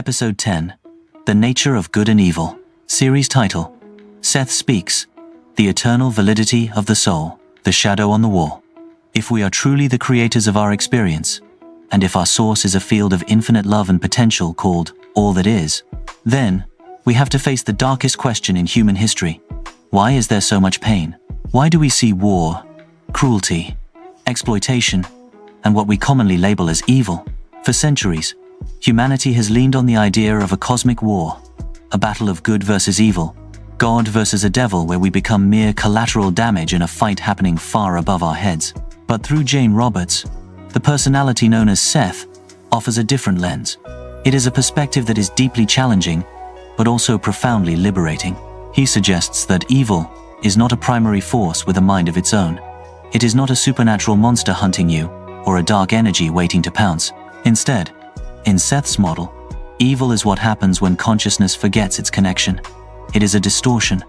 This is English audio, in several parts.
Episode 10. The Nature of Good and Evil. Series title. Seth Speaks. The Eternal Validity of the Soul. The Shadow on the Wall. If we are truly the creators of our experience, and if our source is a field of infinite love and potential called all that is, then we have to face the darkest question in human history. Why is there so much pain? Why do we see war, cruelty, exploitation, and what we commonly label as evil? For centuries, humanity has leaned on the idea of a cosmic war, a battle of good versus evil, God versus a devil, where we become mere collateral damage in a fight happening far above our heads. But through Jane Roberts, the personality known as Seth offers a different lens. It is a perspective that is deeply challenging, but also profoundly liberating. He suggests that evil is not a primary force with a mind of its own. It is not a supernatural monster hunting you, or a dark energy waiting to pounce. Instead, in Seth's model, evil is what happens when consciousness forgets its connection. It is a distortion.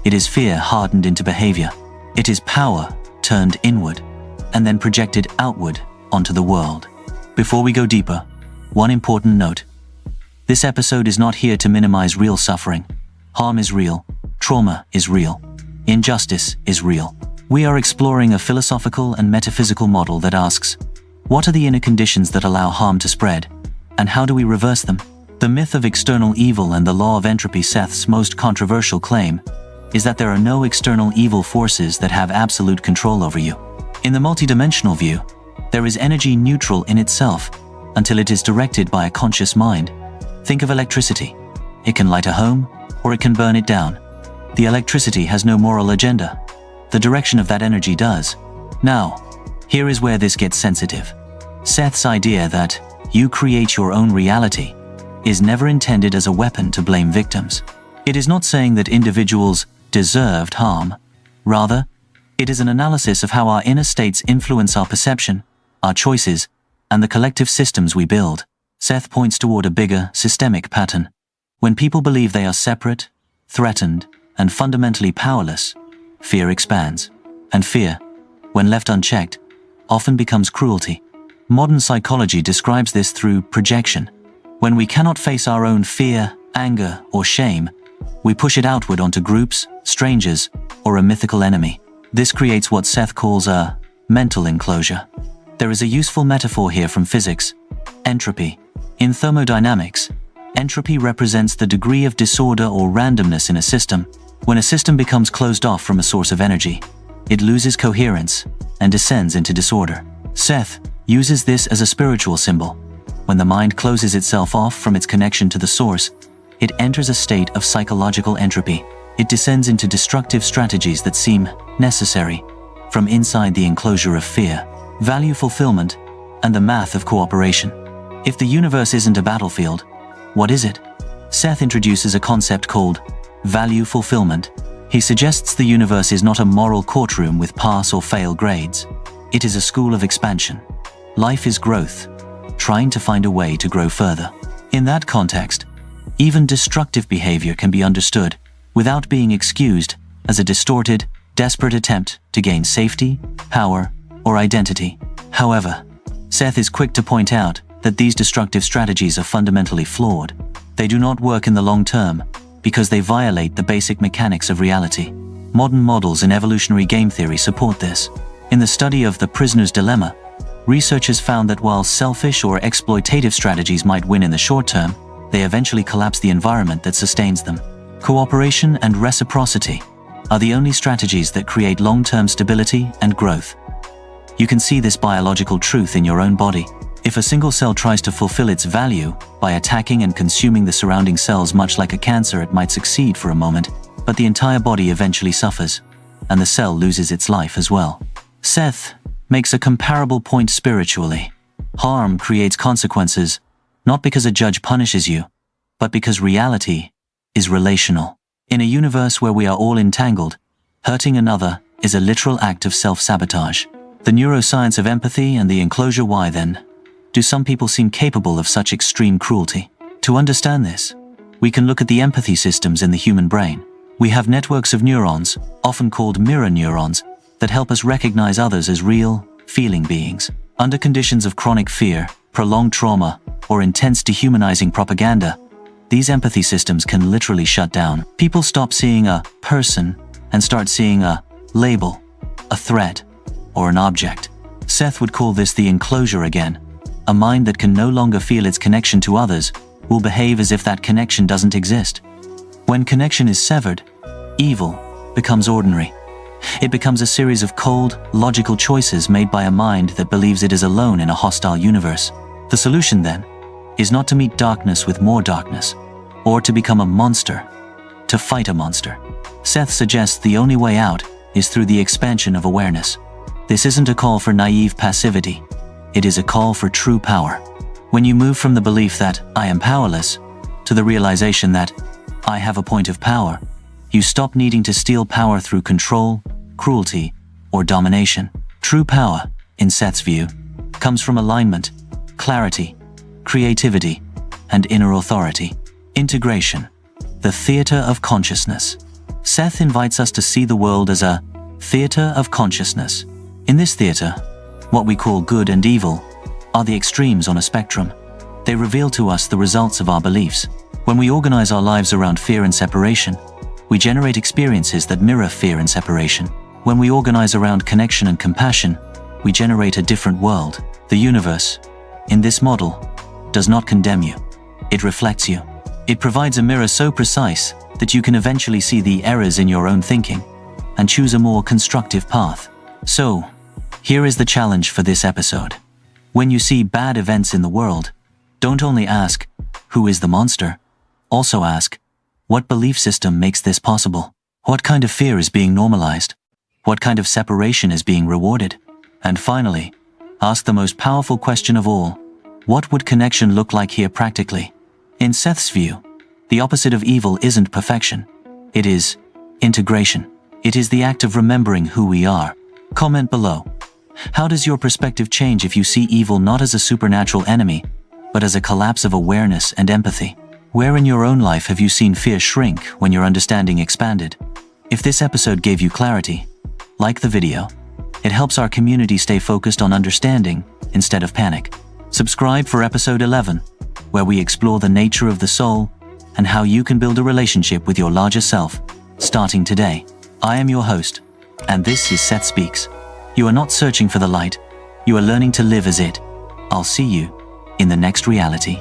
It is fear hardened into behavior. It is power turned inward, and then projected outward onto the world. Before we go deeper, one important note. This episode is not here to minimize real suffering. Harm is real. Trauma is real. Injustice is real. We are exploring a philosophical and metaphysical model that asks, what are the inner conditions that allow harm to spread, and how do we reverse them? The myth of external evil and the law of entropy. Seth's most controversial claim is that there are no external evil forces that have absolute control over you. In the multidimensional view, there is energy neutral in itself until it is directed by a conscious mind. Think of electricity. It can light a home, or it can burn it down. The electricity has no moral agenda. The direction of that energy does. Now, here is where this gets sensitive. Seth's idea that you create your own reality is never intended as a weapon to blame victims. It is not saying that individuals deserved harm. Rather, it is an analysis of how our inner states influence our perception, our choices, and the collective systems we build. Seth points toward a bigger, systemic pattern. When people believe they are separate, threatened, and fundamentally powerless, fear expands. And fear, when left unchecked, often becomes cruelty. Modern psychology describes this through projection. When we cannot face our own fear, anger, or shame, we push it outward onto groups, strangers, or a mythical enemy. This creates what Seth calls a mental enclosure. There is a useful metaphor here from physics: entropy. In thermodynamics, entropy represents the degree of disorder or randomness in a system. When a system becomes closed off from a source of energy, it loses coherence and descends into disorder. Seth uses this as a spiritual symbol. When the mind closes itself off from its connection to the source, it enters a state of psychological entropy. It descends into destructive strategies that seem necessary from inside the enclosure of fear, value fulfillment, and the math of cooperation. If the universe isn't a battlefield, what is it? Seth introduces a concept called value fulfillment. He suggests the universe is not a moral courtroom with pass or fail grades. It is a school of expansion. Life is growth, trying to find a way to grow further. In that context, even destructive behavior can be understood without being excused as a distorted, desperate attempt to gain safety, power, or identity. However, Seth is quick to point out that these destructive strategies are fundamentally flawed. They do not work in the long term because they violate the basic mechanics of reality. Modern models in evolutionary game theory support this. In the study of the prisoner's dilemma, researchers found that while selfish or exploitative strategies might win in the short term, they eventually collapse the environment that sustains them. Cooperation and reciprocity are the only strategies that create long-term stability and growth. You can see this biological truth in your own body. If a single cell tries to fulfill its value by attacking and consuming the surrounding cells, much like a cancer, it might succeed for a moment, but the entire body eventually suffers, and the cell loses its life as well. Seth makes a comparable point spiritually. Harm creates consequences, not because a judge punishes you, but because reality is relational. In a universe where we are all entangled, hurting another is a literal act of self-sabotage. The neuroscience of empathy and the enclosure. Why then do some people seem capable of such extreme cruelty? To understand this, we can look at the empathy systems in the human brain. We have networks of neurons, often called mirror neurons, that help us recognize others as real, feeling beings. Under conditions of chronic fear, prolonged trauma, or intense dehumanizing propaganda, these empathy systems can literally shut down. People stop seeing a person and start seeing a label, a threat, or an object. Seth would call this the enclosure again. A mind that can no longer feel its connection to others will behave as if that connection doesn't exist. When connection is severed, evil becomes ordinary. It becomes a series of cold, logical choices made by a mind that believes it is alone in a hostile universe. The solution, then, is not to meet darkness with more darkness, or to become a monster, to fight a monster. Seth suggests the only way out is through the expansion of awareness. This isn't a call for naive passivity. It is a call for true power. When you move from the belief that I am powerless to the realization that I have a point of power, you stop needing to steal power through control, cruelty, or domination. True power, in Seth's view, comes from alignment, clarity, creativity, and inner authority. Integration, the theater of consciousness. Seth invites us to see the world as a theater of consciousness. In this theater, what we call good and evil are the extremes on a spectrum. They reveal to us the results of our beliefs. When we organize our lives around fear and separation, we generate experiences that mirror fear and separation. When we organize around connection and compassion, we generate a different world. The universe, in this model, does not condemn you. It reflects you. It provides a mirror so precise that you can eventually see the errors in your own thinking and choose a more constructive path. So, here is the challenge for this episode. When you see bad events in the world, don't only ask, who is the monster? Also ask, what belief system makes this possible? What kind of fear is being normalized? What kind of separation is being rewarded? And finally, ask the most powerful question of all, what would connection look like here practically? In Seth's view, the opposite of evil isn't perfection. It is integration. It is the act of remembering who we are. Comment below. How does your perspective change if you see evil not as a supernatural enemy, but as a collapse of awareness and empathy? Where in your own life have you seen fear shrink when your understanding expanded? If this episode gave you clarity, like the video. It helps our community stay focused on understanding instead of panic. Subscribe for episode 11, where we explore the nature of the soul and how you can build a relationship with your larger self, starting today. I am your host, and this is Seth Speaks. You are not searching for the light, you are learning to live as it. I'll see you in the next reality.